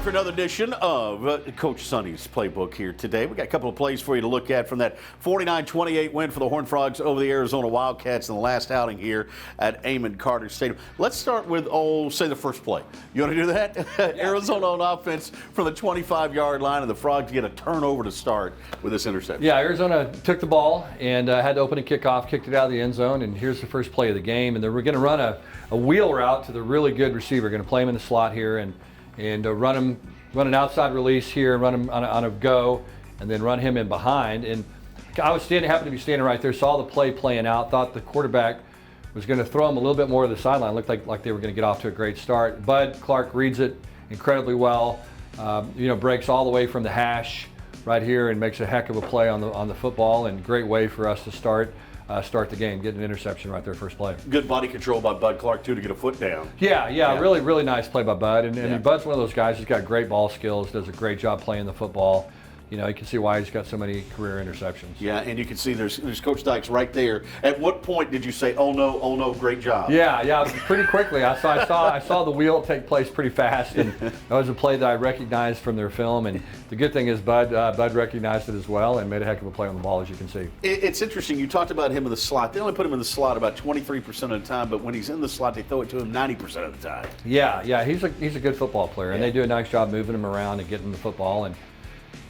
Back for another edition of Coach Sonny's Playbook here today. We got a couple of plays for you to look at from that 49-28 win for the Horned Frogs over the Arizona Wildcats in the last outing here at Amon Carter Stadium. Let's start with, say the first play. You want to do that? Yeah. Arizona on offense from the 25-yard line, and the Frogs get a turnover to start with this interception. Yeah, Arizona took the ball and had to open a kickoff, kicked it out of the end zone, and here's the first play of the game. And they were going to run a wheel route to the really good receiver. Going to play him in the slot here and run an outside release here, run him on a go, and then run him in behind. And I happened to be standing right there, saw the play playing out, thought the quarterback was going to throw him a little bit more to the sideline. Looked like they were going to get off to a great start. Bud Clark reads it incredibly well, breaks all the way from the hash right here and makes a heck of a play on the football, and great way for us to start the game, get an interception right there first play. Good body control by Bud Clark, too, to get a foot down. Yeah. Really nice play by Bud. And Bud's one of those guys who's got great ball skills, does a great job playing the football. You can see why he's got so many career interceptions. Yeah, and you can see there's Coach Dykes right there. At what point did you say, oh no, great job? Yeah, pretty quickly. I saw the wheel take place pretty fast, and that was a play that I recognized from their film. And the good thing is Bud recognized it as well and made a heck of a play on the ball, as you can see. It's interesting. You talked about him in the slot. They only put him in the slot about 23% of the time, but when he's in the slot, they throw it to him 90% of the time. Yeah, he's a good football player, and they do a nice job moving him around and getting the football. And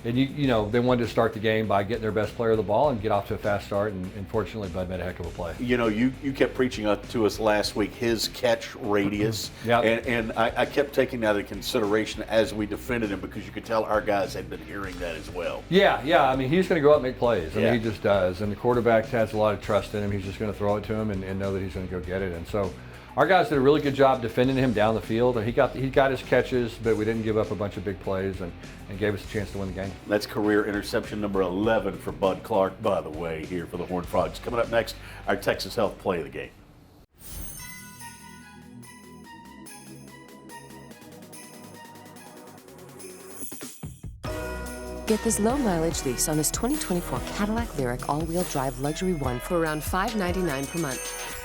they wanted to start the game by getting their best player the ball and get off to a fast start, and fortunately Bud made a heck of a play. You kept preaching to us last week his catch radius, and I kept taking that into consideration as we defended him, because you could tell our guys had been hearing that as well. Yeah, I mean, he's going to go out and make plays. I mean, he just does, and the quarterback has a lot of trust in him. He's just going to throw it to him and know that he's going to go get it. And so our guys did a really good job defending him down the field. He got his catches, but we didn't give up a bunch of big plays and gave us a chance to win the game. That's career interception number 11 for Bud Clark, by the way, here for the Horned Frogs. Coming up next, our Texas Health play of the game. Get this low-mileage lease on this 2024 Cadillac Lyriq all-wheel drive Luxury One for around $599 per month.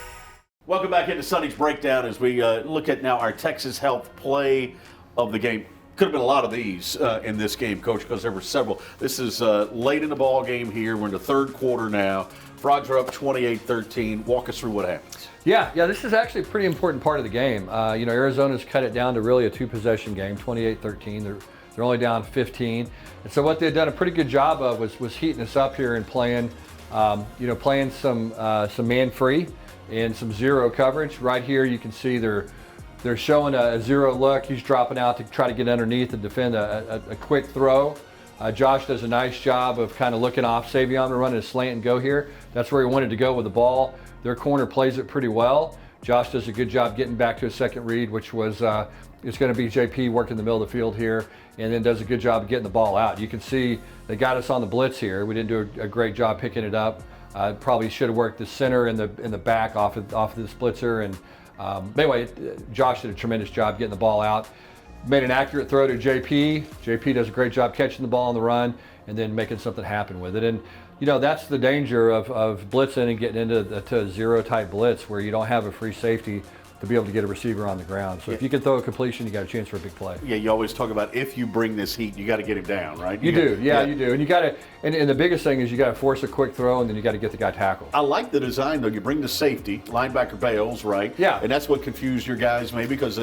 Welcome back into Sonny's Breakdown as we look at now our Texas Health play of the game. Could have been a lot of these in this game, Coach, because there were several. This is late in the ball game here. We're in the third quarter now. Frogs are up 28-13. Walk us through what happens. Yeah, this is actually a pretty important part of the game. Arizona's cut it down to really a two-possession game, 28-13. They're only down 15. And so what they'd done a pretty good job of was heating us up here and playing some man-free and some zero coverage. Right here you can see they're showing a zero look. He's dropping out to try to get underneath and defend a quick throw. Josh does a nice job of kind of looking off Savion to run a slant and go here. That's where he wanted to go with the ball. Their corner plays it pretty well. Josh does a good job getting back to a second read, which was it's going to be JP working in the middle of the field here, and then does a good job of getting the ball out. You can see they got us on the blitz here. We didn't do a great job picking it up. Probably should have worked the center and the back off of the splitzer. And anyway, Josh did a tremendous job getting the ball out. Made an accurate throw to JP. JP does a great job catching the ball on the run and then making something happen with it. And that's the danger of blitzing and getting into a zero type blitz where you don't have a free safety to be able to get a receiver on the ground. So if you can throw a completion, you got a chance for a big play. Yeah, you always talk about if you bring this heat, you got to get him down, right? You do. And you got to, and the biggest thing is you got to force a quick throw, and then you got to get the guy tackled. I like the design though. You bring the safety, linebacker bails, right? Yeah. And that's what confused your guys maybe, because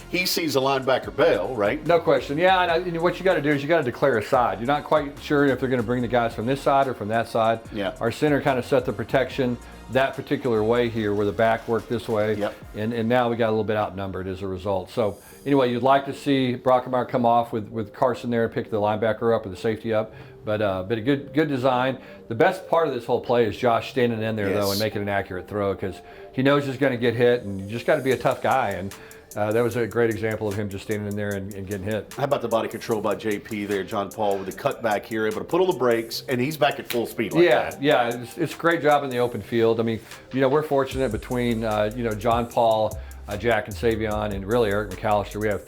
he sees a linebacker bail, right? No question. Yeah, and what you got to do is you got to declare a side. You're not quite sure if they're going to bring the guys from this side or from that side. Yeah. Our center kind of set the protection that particular way here, where the back worked this way. Yep. And now we got a little bit outnumbered as a result. So anyway, you'd like to see Brockemeyer come off with Carson there and pick the linebacker up or the safety up. But a good design. The best part of this whole play is Josh standing in there though and making an accurate throw, because he knows he's going to get hit, and you just got to be a tough guy. And that was a great example of him just standing in there and getting hit. How about the body control by JP there, John Paul, with the cutback here, able to put on the brakes, and he's back at full speed like that. Yeah, it's a great job in the open field. I mean, we're fortunate between, John Paul, Jack and Savion, and really Eric McAllister. We have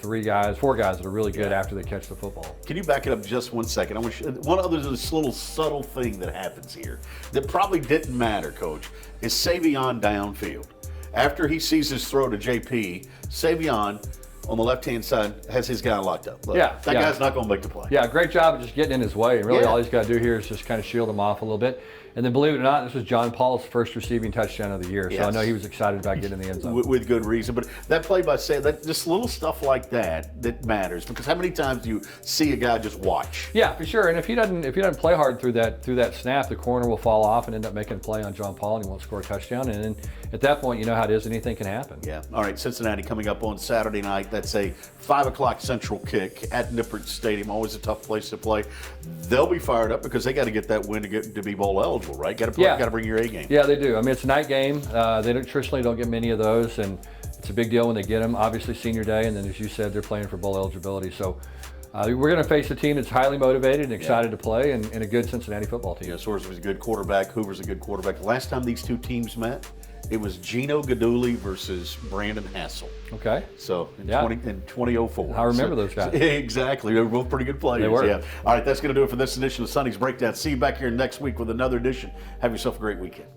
four guys that are really good after they catch the football. Can you back it up just 1 second? I want one other this little subtle thing that happens here that probably didn't matter, Coach, is Savion downfield. After he sees his throw to JP, Savion on the left-hand side has his guy locked up. Look, Yeah, that yeah. guy's not going to make the play. Yeah, great job of just getting in his way. And really, Yeah. all he's got to do here is just kind of shield him off a little bit. And then, believe it or not, this was John Paul's first receiving touchdown of the year. So I Yes. know he was excited about getting in the end zone. With good reason. But that play by say that just little stuff like that matters, because how many times do you see a guy just watch? Yeah, for sure. And if he doesn't play hard through that snap, the corner will fall off and end up making a play on John Paul, and he won't score a touchdown. And then at that point, you know how it is. Anything can happen. Yeah. All right, Cincinnati coming up on Saturday night. That's a 5 o'clock Central kick at Nippert Stadium. Always a tough place to play. They'll be fired up because they got to get that win to be bowl eligible, right? Got to bring your A game. Yeah, they do. I mean, it's a night game. They traditionally don't get many of those, and it's a big deal when they get them. Obviously, senior day, and then as you said, they're playing for bowl eligibility. So we're going to face a team that's highly motivated and excited to play, and a good Cincinnati football team. Yeah, Soares was a good quarterback. Hoover's a good quarterback. The last time these two teams met, it was Gino Gaduli versus Brandon Hassel. Okay. So in, Yeah. 2004. I remember those guys. Exactly. They were both pretty good players. They were. Yeah. All right, that's going to do it for this edition of Sonny's Breakdown. See you back here next week with another edition. Have yourself a great weekend.